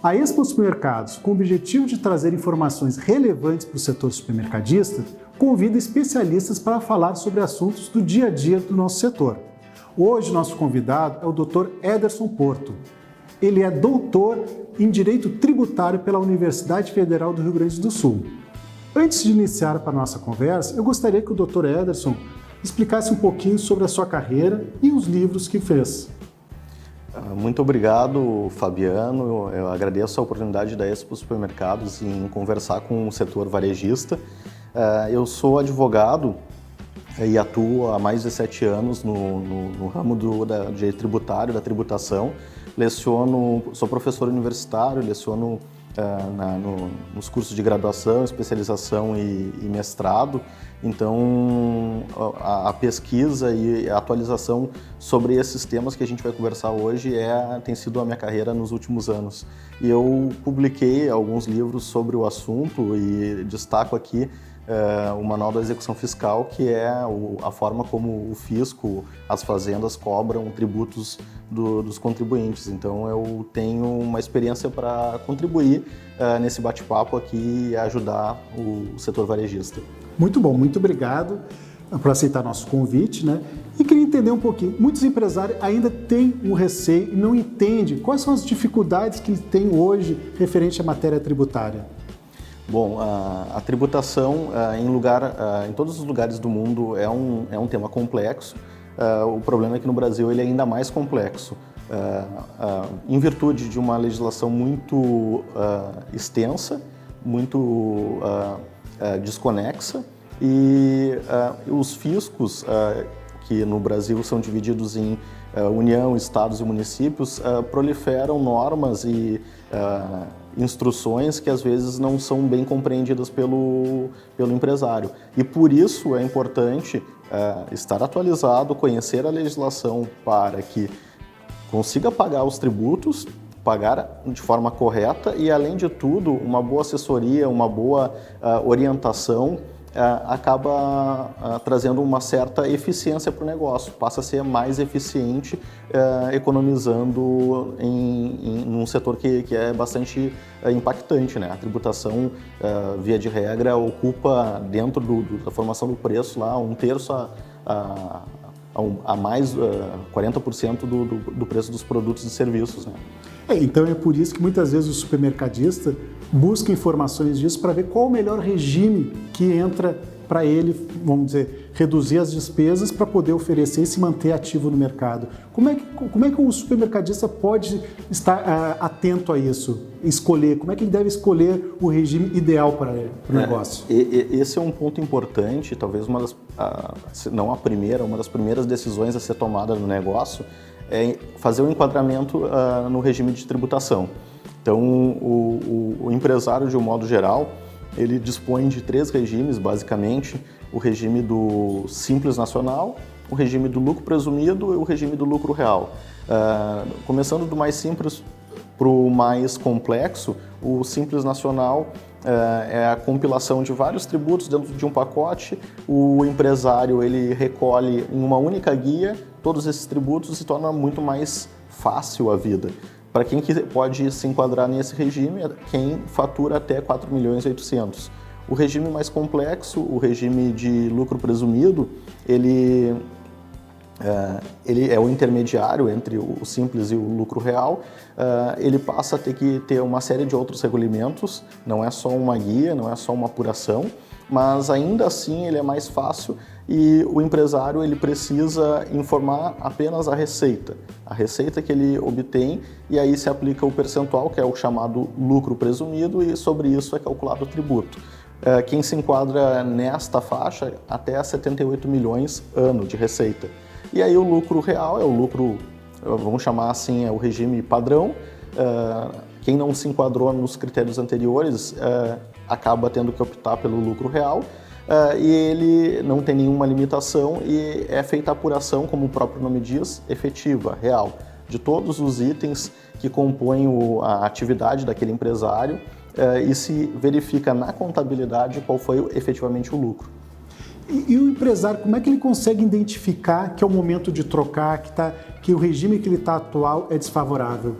A Expo Supermercados, com o objetivo de trazer informações relevantes para o setor supermercadista, convida especialistas para falar sobre assuntos do dia a dia do nosso setor. Hoje, nosso convidado é o Dr. Ederson Porto. Ele é doutor em Direito Tributário pela Universidade Federal do Rio Grande do Sul. Antes de iniciar para a nossa conversa, eu gostaria que o Dr. Ederson explicasse um pouquinho sobre a sua carreira e os livros que fez. Muito obrigado, Fabiano. Eu agradeço a oportunidade da Expo Supermercados em conversar com o setor varejista. Eu sou advogado e atuo há mais de 7 anos no ramo do direito tributário, da tributação. Sou professor universitário, leciono nos cursos de graduação, especialização e mestrado. Então, a pesquisa e a atualização sobre esses temas que a gente vai conversar hoje tem sido a minha carreira nos últimos anos. E eu publiquei alguns livros sobre o assunto e destaco aqui o Manual da Execução Fiscal, que é a forma como o fisco, as fazendas cobram tributos dos contribuintes. Então eu tenho uma experiência para contribuir nesse bate-papo aqui e ajudar o setor varejista. Muito bom, muito obrigado por aceitar nosso convite, né? E queria entender um pouquinho, muitos empresários ainda têm um receio e não entendem quais são as dificuldades que têm hoje referente à matéria tributária. Bom, a tributação em todos os lugares do mundo é um tema complexo. O problema é que no Brasil ele é ainda mais complexo, em virtude de uma legislação muito extensa, muito desconexa, e os fiscos, que no Brasil são divididos em União, Estados e municípios, proliferam normas e instruções que às vezes não são bem compreendidas pelo empresário. E por isso é importante estar atualizado, conhecer a legislação para que consiga pagar os tributos, pagar de forma correta e, além de tudo, uma boa assessoria, uma boa orientação acaba trazendo uma certa eficiência para o negócio, passa a ser mais eficiente, economizando num setor que é bastante impactante, né? A tributação, via de regra, ocupa dentro da formação do preço lá 1/3 a mais 40% do preço dos produtos e serviços, né? Então é por isso que muitas vezes o supermercadista busca informações disso para ver qual o melhor regime que entra para ele, vamos dizer, reduzir as despesas para poder oferecer e se manter ativo no mercado. Como é que o supermercadista pode estar atento a isso? Escolher, como é que ele deve escolher o regime ideal para o negócio? Esse é um ponto importante, talvez não a primeira, uma das primeiras decisões a ser tomada no negócio é fazer o enquadramento no regime de tributação. Então, o empresário, de um modo geral, ele dispõe de 3 regimes, basicamente: o regime do Simples Nacional, o regime do lucro presumido e o regime do lucro real. Começando do mais simples para o mais complexo, o Simples Nacional é a compilação de vários tributos dentro de um pacote. O empresário ele recolhe em uma única guia todos esses tributos e torna muito mais fácil a vida. Para quem pode se enquadrar nesse regime, é quem fatura até 4.800.000. O regime mais complexo, o regime de lucro presumido, ele é o intermediário entre o simples e o lucro real. Ele passa a ter que ter uma série de outros regulamentos, não é só uma guia, não é só uma apuração, mas ainda assim ele é mais fácil e o empresário ele precisa informar apenas a receita que ele obtém, e aí se aplica o percentual, que é o chamado lucro presumido, e sobre isso é calculado o tributo. Quem se enquadra nesta faixa, até 78 milhões ano de receita. E aí o lucro real é o lucro, vamos chamar assim, é o regime padrão. Quem não se enquadrou nos critérios anteriores acaba tendo que optar pelo lucro real, e ele não tem nenhuma limitação e é feita a apuração, como o próprio nome diz, efetiva, real, de todos os itens que compõem a atividade daquele empresário, e se verifica na contabilidade qual foi efetivamente o lucro. E o empresário, como é que ele consegue identificar que é o momento de trocar, que o regime que ele está atual é desfavorável?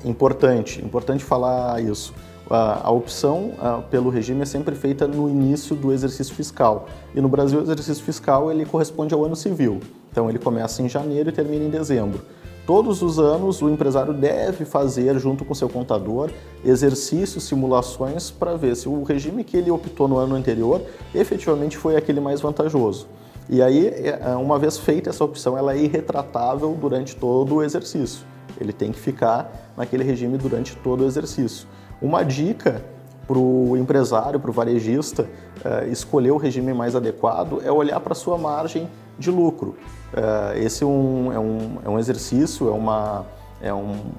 Importante falar isso. A opção pelo regime é sempre feita no início do exercício fiscal. E no Brasil, o exercício fiscal ele corresponde ao ano civil. Então, ele começa em janeiro e termina em dezembro. Todos os anos, o empresário deve fazer, junto com seu contador, exercícios, simulações para ver se o regime que ele optou no ano anterior efetivamente foi aquele mais vantajoso. E aí, uma vez feita essa opção, ela é irretratável durante todo o exercício. Ele tem que ficar naquele regime durante todo o exercício. Uma dica para o empresário, para o varejista, escolher o regime mais adequado é olhar para a sua margem de lucro. Esse é um exercício, é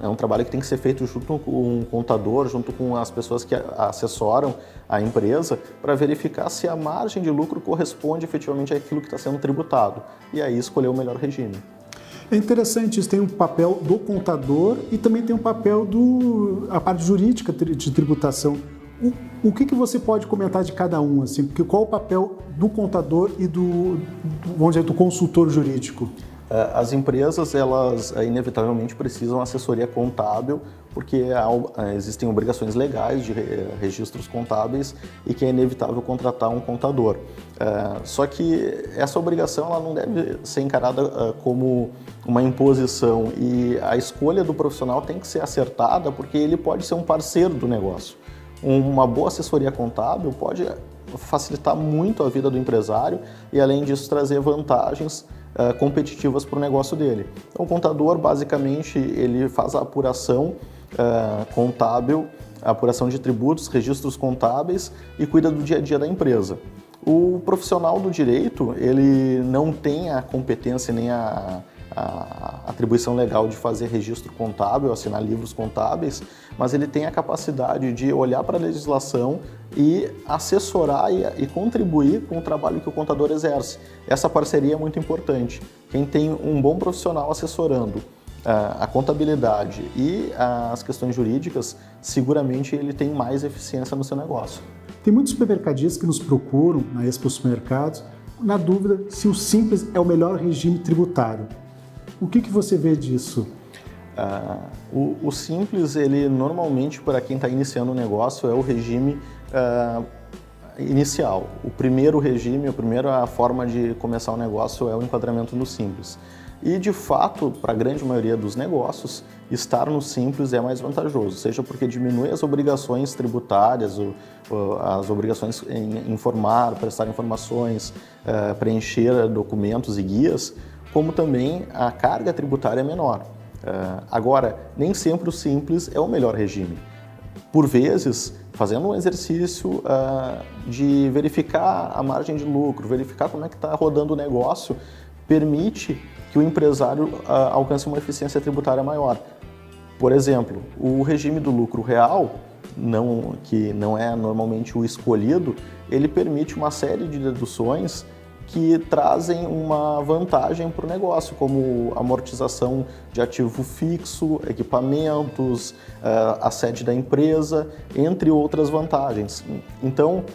um trabalho que tem que ser feito junto com o contador, junto com as pessoas que assessoram a empresa, para verificar se a margem de lucro corresponde efetivamente àquilo que está sendo tributado. E aí escolher o melhor regime. É interessante, isso tem um papel do contador e também tem um papel a parte jurídica de tributação. O que você pode comentar de cada um, assim? Porque qual o papel do contador e vamos dizer, do consultor jurídico? As empresas, elas inevitavelmente precisam de assessoria contábil, porque existem obrigações legais de registros contábeis e que é inevitável contratar um contador. Só que essa obrigação ela não deve ser encarada como uma imposição e a escolha do profissional tem que ser acertada porque ele pode ser um parceiro do negócio. Uma boa assessoria contábil pode facilitar muito a vida do empresário e, além disso, trazer vantagens competitivas para o negócio dele. Então, o contador, basicamente, ele faz a apuração contábil, a apuração de tributos, registros contábeis e cuida do dia a dia da empresa. O profissional do direito, ele não tem a competência nem a atribuição legal de fazer registro contábil, assinar livros contábeis, mas ele tem a capacidade de olhar para a legislação e assessorar e contribuir com o trabalho que o contador exerce. Essa parceria é muito importante. Quem tem um bom profissional assessorando a contabilidade e as questões jurídicas, seguramente ele tem mais eficiência no seu negócio. Tem muitos supermercadistas que nos procuram na Expo Supermercados na dúvida se o Simples é o melhor regime tributário. O que você vê disso? O Simples, ele normalmente, para quem está iniciando um negócio, é o regime inicial. O primeiro regime, a primeira forma de começar um negócio é o enquadramento no Simples. E, de fato, para a grande maioria dos negócios, estar no Simples é mais vantajoso, seja porque diminui as obrigações tributárias, as obrigações em informar, prestar informações, preencher documentos e guias, como também a carga tributária é menor. Agora, nem sempre o Simples é o melhor regime. Por vezes, fazendo um exercício de verificar a margem de lucro, verificar como é que está rodando o negócio, permite que o empresário alcance uma eficiência tributária maior. Por exemplo, o regime do lucro real, que não é normalmente o escolhido, ele permite uma série de deduções que trazem uma vantagem para o negócio, como amortização de ativo fixo, equipamentos, a sede da empresa, entre outras vantagens. Então,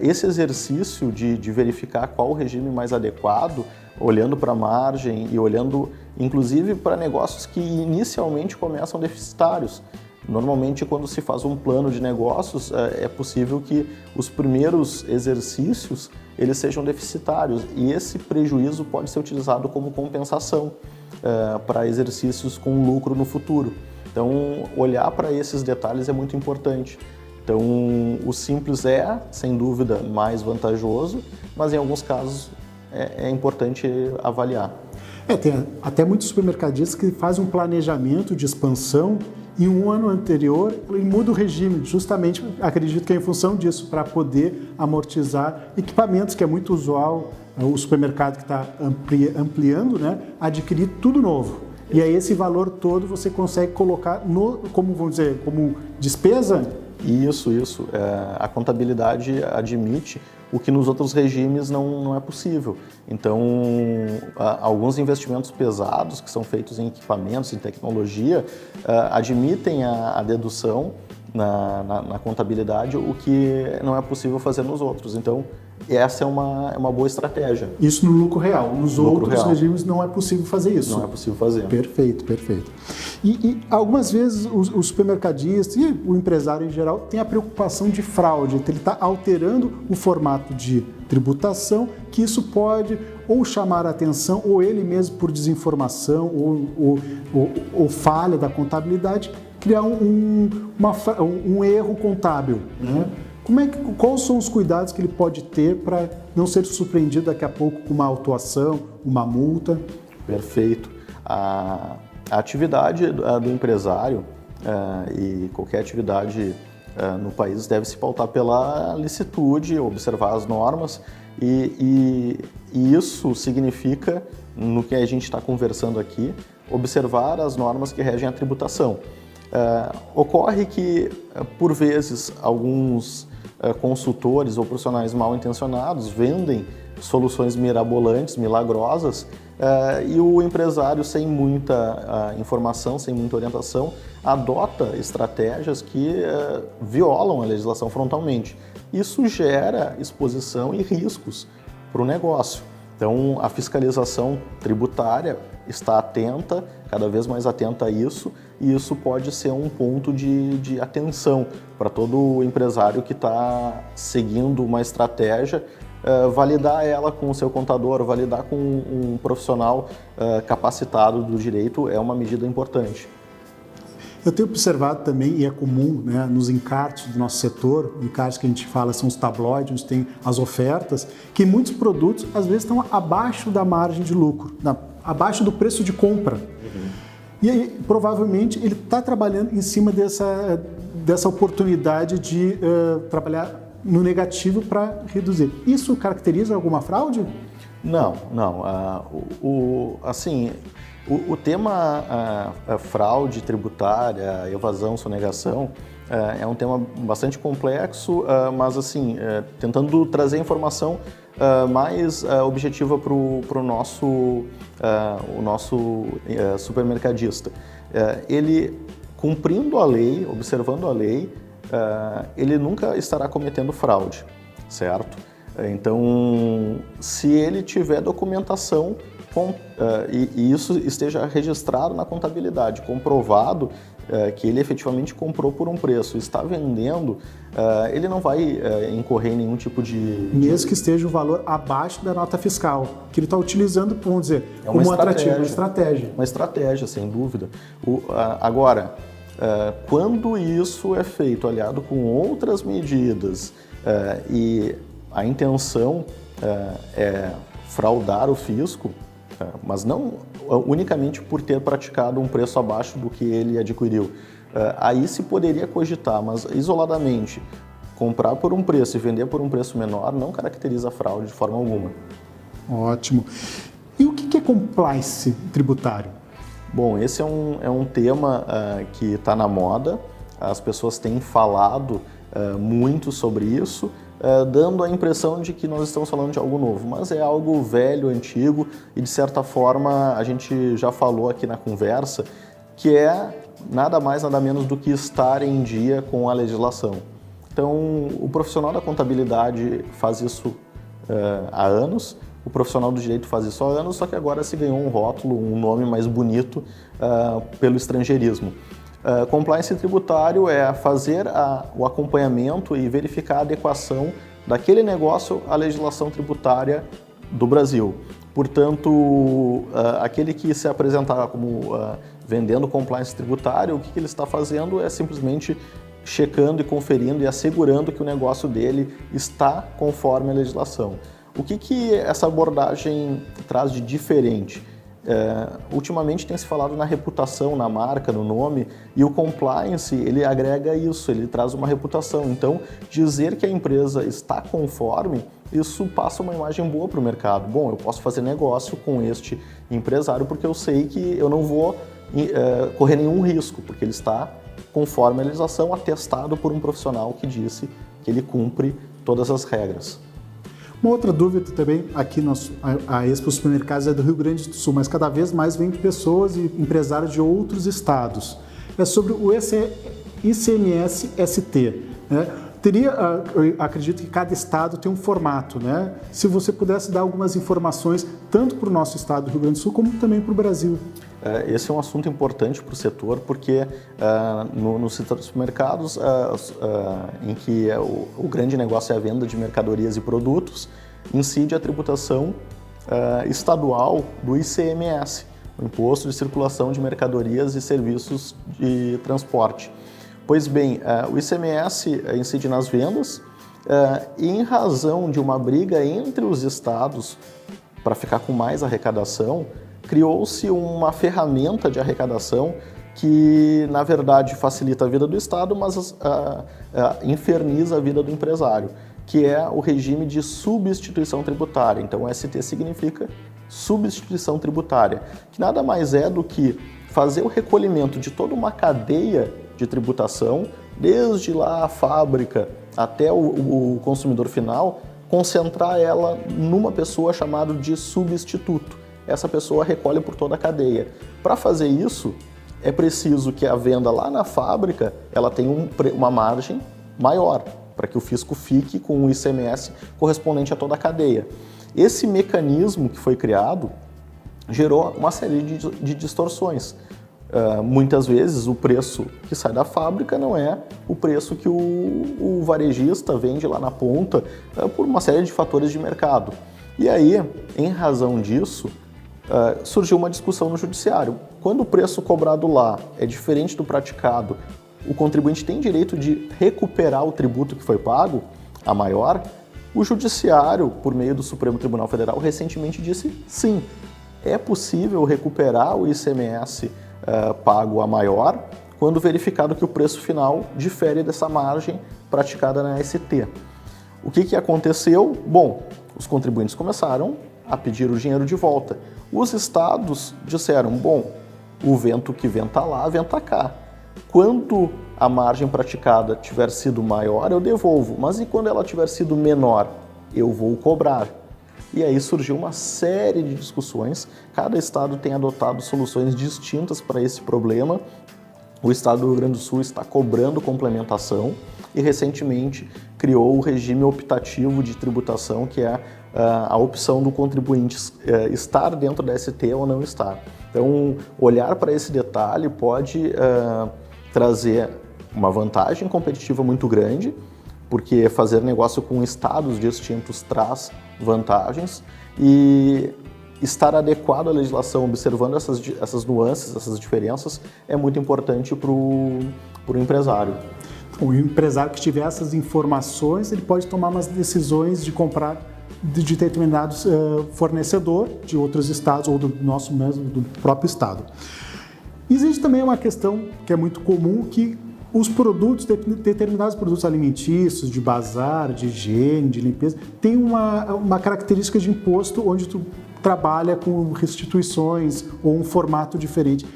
esse exercício de verificar qual o regime mais adequado, olhando para a margem e olhando inclusive para negócios que inicialmente começam deficitários. Normalmente, quando se faz um plano de negócios, é possível que os primeiros exercícios eles sejam deficitários e esse prejuízo pode ser utilizado como compensação para exercícios com lucro no futuro. Então, olhar para esses detalhes é muito importante. Então, o Simples é, sem dúvida, mais vantajoso, mas em alguns casos é importante avaliar. Tem até muitos supermercadistas que fazem um planejamento de expansão e um ano anterior ele muda o regime, justamente, acredito que é em função disso, para poder amortizar equipamentos, que é muito usual o supermercado que está ampliando, né, adquirir tudo novo. E aí esse valor todo você consegue colocar como, vamos dizer, como despesa? Isso. A contabilidade admite o que nos outros regimes não é possível. Então, alguns investimentos pesados que são feitos em equipamentos, em tecnologia, admitem a dedução na contabilidade, o que não é possível fazer nos outros. Então, essa é uma boa estratégia. Isso no lucro real. Nos outros real. Regimes não é possível fazer isso. Não é possível fazer. Perfeito, perfeito. E algumas vezes o supermercadista e o empresário em geral tem a preocupação de fraude. Então ele está alterando o formato de tributação, que isso pode ou chamar a atenção, ou ele mesmo por desinformação ou falha da contabilidade, criar um erro contábil, né? Quais são os cuidados que ele pode ter para não ser surpreendido daqui a pouco com uma autuação, uma multa? Perfeito. A atividade do empresário e qualquer atividade no país deve se pautar pela licitude, observar as normas e isso significa, no que a gente está conversando aqui, observar as normas que regem a tributação. Ocorre que, por vezes, alguns consultores ou profissionais mal intencionados vendem soluções mirabolantes, milagrosas, e o empresário, sem muita informação, sem muita orientação, adota estratégias que violam a legislação frontalmente. Isso gera exposição e riscos para o negócio. Então, a fiscalização tributária está atenta, cada vez mais atenta a isso, e isso pode ser um ponto de atenção para todo empresário que está seguindo uma estratégia, validar ela com o seu contador, validar com um profissional capacitado do direito é uma medida importante. Eu tenho observado também, e é comum, né, nos encartes do nosso setor, encartes que a gente fala são os tabloides, onde tem as ofertas, que muitos produtos às vezes estão abaixo da margem de lucro, abaixo do preço de compra. Uhum. E aí, provavelmente, ele está trabalhando em cima dessa oportunidade de trabalhar no negativo para reduzir. Isso caracteriza alguma fraude? Não. O tema fraude tributária, evasão, sonegação, é um tema bastante complexo, mas assim, tentando trazer informação mais objetiva para o nosso supermercadista. Ele, cumprindo a lei, observando a lei, ele nunca estará cometendo fraude, certo? Então, se ele tiver documentação e isso esteja registrado na contabilidade, comprovado que ele efetivamente comprou por um preço, está vendendo, ele não vai incorrer em nenhum tipo de... Mesmo que esteja o valor abaixo da nota fiscal, que ele está utilizando, vamos dizer, como um atrativo, uma estratégia. Uma estratégia, sem dúvida. Agora, quando isso é feito aliado com outras medidas e a intenção é fraudar o fisco, mas não unicamente por ter praticado um preço abaixo do que ele adquiriu. Aí se poderia cogitar, mas isoladamente, comprar por um preço e vender por um preço menor não caracteriza fraude de forma alguma. Ótimo. E o que é compliance tributário? Bom, esse é um tema que está na moda, as pessoas têm falado muito sobre isso, dando a impressão de que nós estamos falando de algo novo, mas é algo velho, antigo e de certa forma a gente já falou aqui na conversa que é nada mais, nada menos do que estar em dia com a legislação. Então, o profissional da contabilidade faz isso há anos, o profissional do direito faz isso há anos, só que agora se ganhou um rótulo, um nome mais bonito pelo estrangeirismo. Compliance tributário é fazer o acompanhamento e verificar a adequação daquele negócio à legislação tributária do Brasil. Portanto, aquele que se apresentar como vendendo compliance tributário, o que ele está fazendo é simplesmente checando e conferindo e assegurando que o negócio dele está conforme a legislação. O que essa abordagem traz de diferente? Ultimamente tem se falado na reputação, na marca, no nome, e o compliance, ele agrega isso, ele traz uma reputação. Então, dizer que a empresa está conforme, isso passa uma imagem boa para o mercado. Bom, eu posso fazer negócio com este empresário porque eu sei que eu não vou correr nenhum risco, porque ele está conforme a legislação, atestado por um profissional que disse que ele cumpre todas as regras. Uma outra dúvida também, aqui a Expo Supermercados é do Rio Grande do Sul, mas cada vez mais vem pessoas e empresários de outros estados. É sobre o ICMS-ST, né? Eu acredito que cada estado tem um formato, né? Se você pudesse dar algumas informações, tanto para o nosso estado do Rio Grande do Sul, como também para o Brasil. Esse é um assunto importante para o setor, porque no setor dos supermercados, em que o grande negócio é a venda de mercadorias e produtos, incide a tributação estadual do ICMS, o Imposto de Circulação de Mercadorias e Serviços de Transporte. Pois bem, o ICMS incide nas vendas e, em razão de uma briga entre os estados para ficar com mais arrecadação, criou-se uma ferramenta de arrecadação que, na verdade, facilita a vida do estado, mas inferniza a vida do empresário, que é o regime de substituição tributária. Então, ST significa substituição tributária, que nada mais é do que fazer o recolhimento de toda uma cadeia de tributação, desde lá a fábrica até o consumidor final, concentrar ela numa pessoa chamada de substituto. Essa pessoa recolhe por toda a cadeia. Para fazer isso, é preciso que a venda lá na fábrica ela tenha uma margem maior, para que o fisco fique com o ICMS correspondente a toda a cadeia. Esse mecanismo que foi criado gerou uma série de distorções. Muitas vezes o preço que sai da fábrica não é o preço que o varejista vende lá na ponta, por uma série de fatores de mercado. E aí, em razão disso, surgiu uma discussão no judiciário. Quando o preço cobrado lá é diferente do praticado, o contribuinte tem direito de recuperar o tributo que foi pago, a maior. O judiciário, por meio do Supremo Tribunal Federal, recentemente disse sim, é possível recuperar o ICMS pago a maior, quando verificado que o preço final difere dessa margem praticada na ST. O que aconteceu? Bom, os contribuintes começaram a pedir o dinheiro de volta. Os estados disseram, bom, o vento que venta lá, venta cá. Quando a margem praticada tiver sido maior, eu devolvo, mas e quando ela tiver sido menor, eu vou cobrar. E aí surgiu uma série de discussões, cada estado tem adotado soluções distintas para esse problema. O estado do Rio Grande do Sul está cobrando complementação e recentemente criou o regime optativo de tributação, que é a opção do contribuinte estar dentro da ST ou não estar. Então, olhar para esse detalhe pode trazer uma vantagem competitiva muito grande, porque fazer negócio com estados distintos traz vantagens, e estar adequado à legislação, observando essas nuances, essas diferenças, é muito importante para o empresário. O empresário que tiver essas informações, ele pode tomar umas decisões de comprar de determinados fornecedor de outros estados ou do nosso mesmo, do próprio estado. Existe também uma questão que é muito comum, que os produtos, determinados produtos alimentícios, de bazar, de higiene, de limpeza, tem uma característica de imposto onde tu trabalha com restituições ou um formato diferente.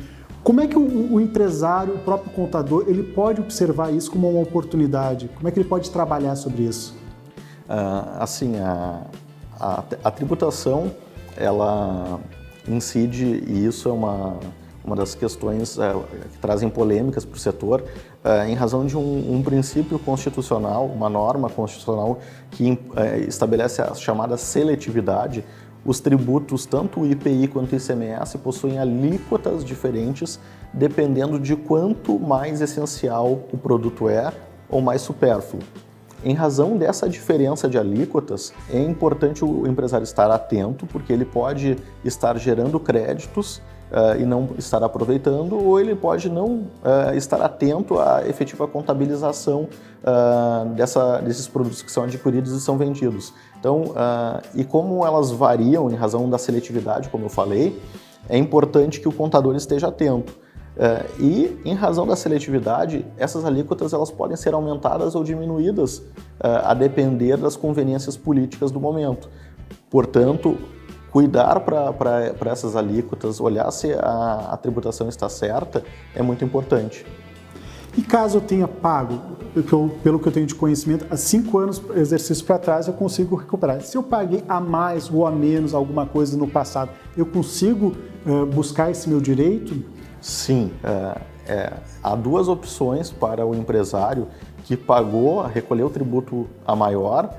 Como é que o empresário, o próprio contador, ele pode observar isso como uma oportunidade? Como é que ele pode trabalhar sobre isso? A tributação, ela incide, e isso é uma das questões que trazem polêmicas para o setor, em razão de um princípio constitucional, uma norma constitucional que estabelece a chamada seletividade. Os tributos, tanto o IPI quanto o ICMS, possuem alíquotas diferentes dependendo de quanto mais essencial o produto é ou mais supérfluo. Em razão dessa diferença de alíquotas, é importante o empresário estar atento, porque ele pode estar gerando créditos e não estar aproveitando, ou ele pode não estar atento à efetiva contabilização desses produtos que são adquiridos e são vendidos. Então, e como elas variam em razão da seletividade, como eu falei, é importante que o contador esteja atento. E, em razão da seletividade, essas alíquotas elas podem ser aumentadas ou diminuídas a depender das conveniências políticas do momento. Portanto, cuidar para essas alíquotas, olhar se a tributação está certa, é muito importante. E caso eu tenha pago, pelo que eu tenho de conhecimento, há 5 anos, exercício para trás, eu consigo recuperar. Se eu paguei a mais ou a menos alguma coisa no passado, eu consigo buscar esse meu direito? Sim, há duas opções para o empresário que recolheu o tributo a maior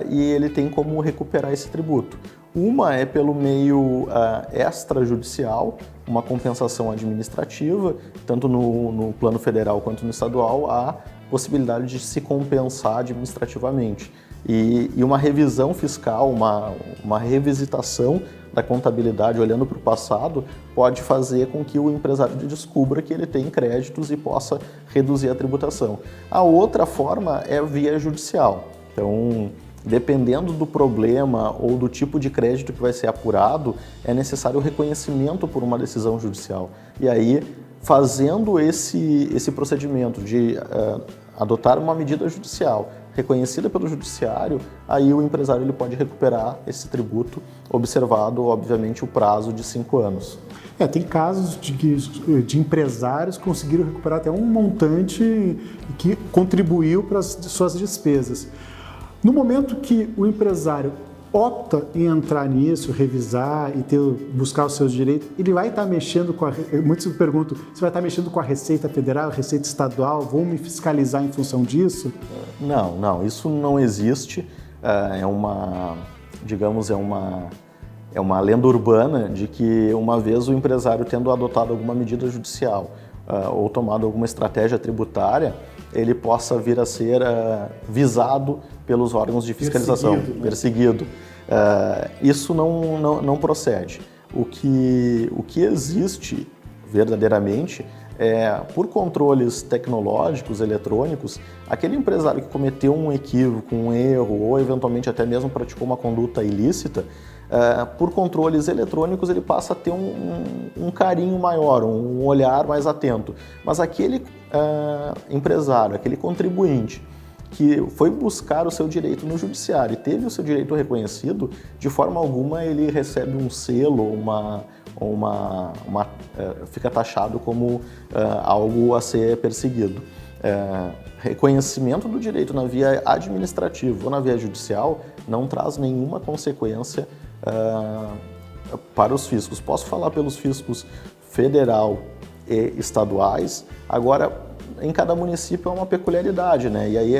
e ele tem como recuperar esse tributo. Uma é pelo meio extrajudicial, uma compensação administrativa, tanto no plano federal quanto no estadual, há possibilidade de se compensar administrativamente. E uma revisão fiscal, uma revisitação da contabilidade olhando para o passado pode fazer com que o empresário descubra que ele tem créditos e possa reduzir a tributação. A outra forma é via judicial. Então, dependendo do problema ou do tipo de crédito que vai ser apurado, é necessário o reconhecimento por uma decisão judicial. E aí, fazendo esse procedimento de adotar uma medida judicial reconhecida pelo judiciário, aí o empresário ele pode recuperar esse tributo, observado, obviamente, o prazo de 5 anos. Tem casos de empresários que conseguiram recuperar até um montante que contribuiu para as suas despesas. No momento que o empresário opta em entrar nisso, revisar e buscar os seus direitos, ele vai estar mexendo com muitos me perguntam, você vai estar mexendo com a Receita Federal, a Receita Estadual, vão me fiscalizar em função disso? Não, isso não existe. É uma lenda urbana de que uma vez o empresário tendo adotado alguma medida judicial ou tomado alguma estratégia tributária, ele possa vir a ser visado pelos órgãos de fiscalização, perseguido. Isso não procede. O que existe verdadeiramente é, por controles tecnológicos, eletrônicos, aquele empresário que cometeu um equívoco, um erro ou eventualmente até mesmo praticou uma conduta ilícita, por controles eletrônicos ele passa a ter um carinho maior, um olhar mais atento. Mas aquele empresário, aquele contribuinte que foi buscar o seu direito no judiciário e teve o seu direito reconhecido, de forma alguma ele recebe um selo, fica taxado como algo a ser perseguido. Reconhecimento do direito na via administrativa ou na via judicial não traz nenhuma consequência para os fiscos. Posso falar pelos fiscos federal e estaduais. Agora, em cada município é uma peculiaridade, né? E aí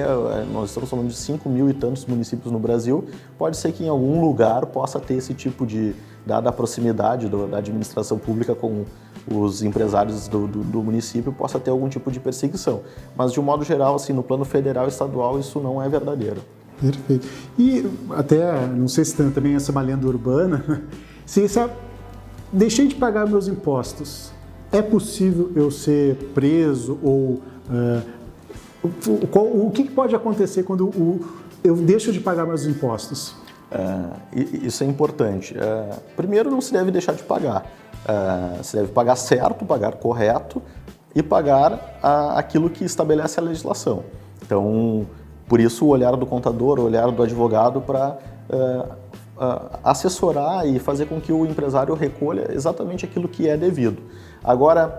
nós estamos falando de 5 mil e tantos municípios no Brasil. Pode ser que em algum lugar possa ter esse tipo de, dada a proximidade da administração pública com os empresários do município, possa ter algum tipo de perseguição. Mas, de um modo geral, assim, no plano federal e estadual, isso não é verdadeiro. Perfeito. E até, não sei se tem também essa uma lenda urbana, se deixei de pagar meus impostos, é possível eu ser preso ou o que pode acontecer quando eu deixo de pagar meus impostos? Isso é importante. Primeiro, não se deve deixar de pagar. Se deve pagar certo, pagar correto e pagar aquilo que estabelece a legislação. Então, por isso o olhar do contador, o olhar do advogado para assessorar e fazer com que o empresário recolha exatamente aquilo que é devido. Agora,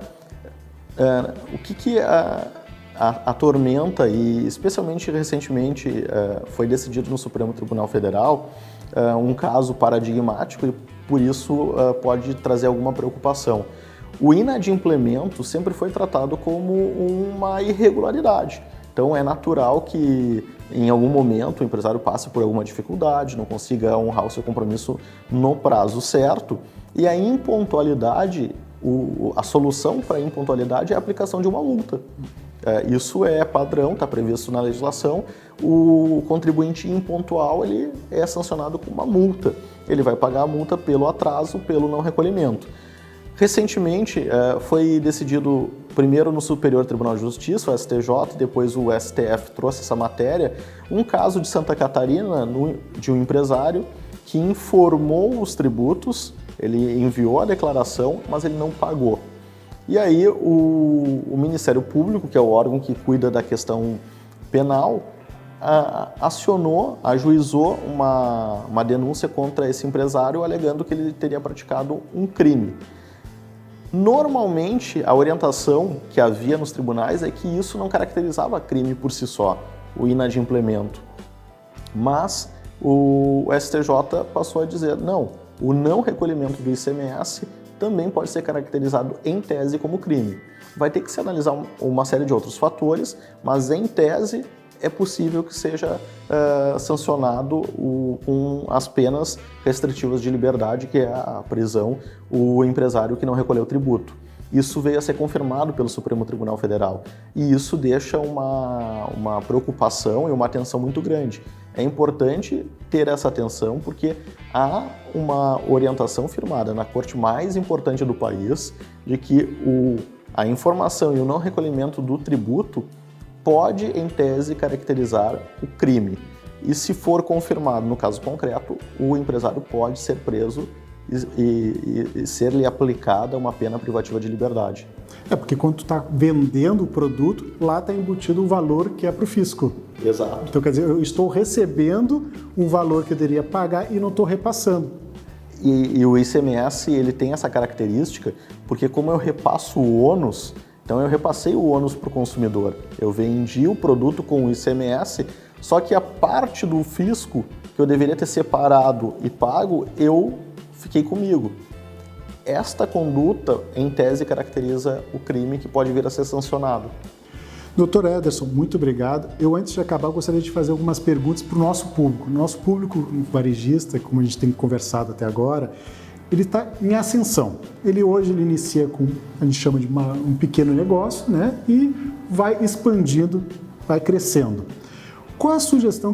o que atormenta, e especialmente recentemente foi decidido no Supremo Tribunal Federal, um caso paradigmático e por isso pode trazer alguma preocupação. O inadimplemento sempre foi tratado como uma irregularidade. Então é natural que em algum momento o empresário passe por alguma dificuldade, não consiga honrar o seu compromisso no prazo certo, e a impontualidade, a solução para a impontualidade é a aplicação de uma multa. Isso é padrão, está previsto na legislação. O contribuinte impontual ele é sancionado com uma multa. Ele vai pagar a multa pelo atraso, pelo não recolhimento. Recentemente foi decidido primeiro no Superior Tribunal de Justiça, o STJ, depois o STF trouxe essa matéria, um caso de Santa Catarina de um empresário que informou os tributos, ele enviou a declaração, mas ele não pagou. E aí o Ministério Público, que é o órgão que cuida da questão penal, ajuizou uma denúncia contra esse empresário, alegando que ele teria praticado um crime. Normalmente, a orientação que havia nos tribunais é que isso não caracterizava crime por si só, o inadimplemento. Mas o STJ passou a dizer, não, o não recolhimento do ICMS também pode ser caracterizado em tese como crime. Vai ter que se analisar uma série de outros fatores, mas em tese é possível que seja sancionado com as penas restritivas de liberdade, que é a prisão, o empresário que não recolheu tributo. Isso veio a ser confirmado pelo Supremo Tribunal Federal e isso deixa uma preocupação e uma atenção muito grande. É importante ter essa atenção porque há uma orientação firmada na corte mais importante do país de que a informação e o não recolhimento do tributo pode, em tese, caracterizar o crime. E se for confirmado no caso concreto, o empresário pode ser preso e ser-lhe aplicada uma pena privativa de liberdade. Porque quando tu está vendendo o produto, lá está embutido o valor que é para o fisco. Exato. Então, quer dizer, eu estou recebendo um valor que eu deveria pagar e não estou repassando. E o ICMS, ele tem essa característica, porque como eu repasso o ônus, então eu repassei o ônus para o consumidor. Eu vendi o produto com o ICMS, só que a parte do fisco que eu deveria ter separado e pago, eu fiquei comigo. Esta conduta, em tese, caracteriza o crime que pode vir a ser sancionado. Dr. Ederson, muito obrigado. Eu, antes de acabar, gostaria de fazer algumas perguntas para o nosso público. Nosso público varejista, como a gente tem conversado até agora, ele está em ascensão. Hoje ele inicia com, a gente chama de um pequeno negócio, né? E vai expandindo, vai crescendo. Qual a sugestão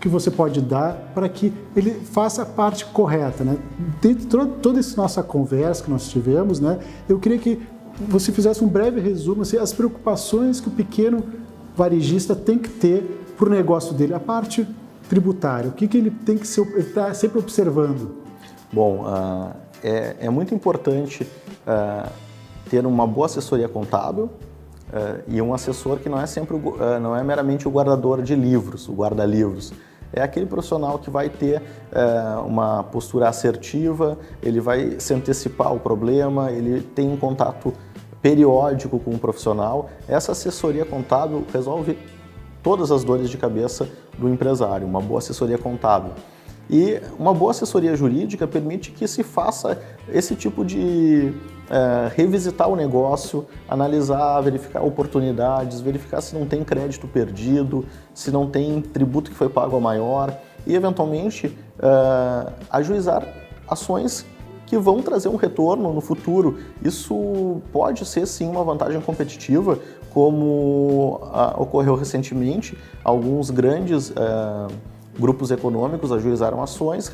que você pode dar para que ele faça a parte correta, né? Dentro de toda essa nossa conversa que nós tivemos, né? Eu queria que você fizesse um breve resumo, assim, as preocupações que o pequeno varejista tem que ter para o negócio dele, a parte tributária, o que ele tem que estar sempre observando. Bom, é muito importante ter uma boa assessoria contábil e um assessor que não é sempre não é meramente o guardador de livros, o guarda-livros. É aquele profissional que vai ter uma postura assertiva, ele vai se antecipar ao problema, ele tem um contato periódico com o profissional. Essa assessoria contábil resolve todas as dores de cabeça do empresário, uma boa assessoria contábil. E uma boa assessoria jurídica permite que se faça esse tipo de revisitar o negócio, analisar, verificar oportunidades, verificar se não tem crédito perdido, se não tem tributo que foi pago a maior e, eventualmente, ajuizar ações que vão trazer um retorno no futuro. Isso pode ser, sim, uma vantagem competitiva, como ocorreu recentemente. Alguns grandes grupos econômicos ajuizaram ações,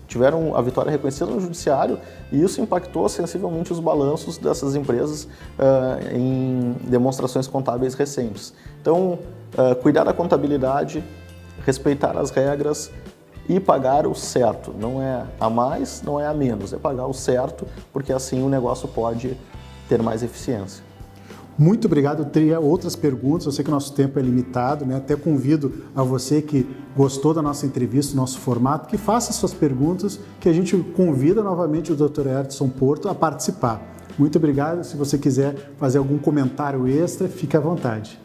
tiveram a vitória reconhecida no judiciário e isso impactou sensivelmente os balanços dessas empresas em demonstrações contábeis recentes. Então, cuidar da contabilidade, respeitar as regras e pagar o certo. Não é a mais, não é a menos, é pagar o certo, porque assim o negócio pode ter mais eficiência. Muito obrigado. Eu teria outras perguntas, eu sei que o nosso tempo é limitado, né? Até convido a você que gostou da nossa entrevista, do nosso formato, que faça suas perguntas, que a gente convida novamente o Dr. Ederson Porto a participar. Muito obrigado. Se você quiser fazer algum comentário extra, fique à vontade.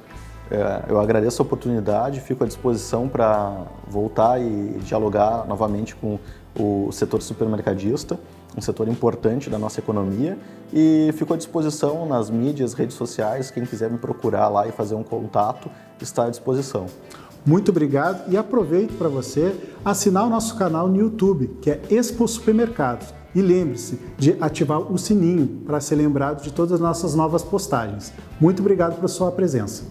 Eu agradeço a oportunidade, fico à disposição para voltar e dialogar novamente com o setor supermercadista, um setor importante da nossa economia, e fico à disposição nas mídias, redes sociais, quem quiser me procurar lá e fazer um contato, está à disposição. Muito obrigado e aproveito para você assinar o nosso canal no YouTube, que é Expo Supermercados. E lembre-se de ativar o sininho para ser lembrado de todas as nossas novas postagens. Muito obrigado pela sua presença.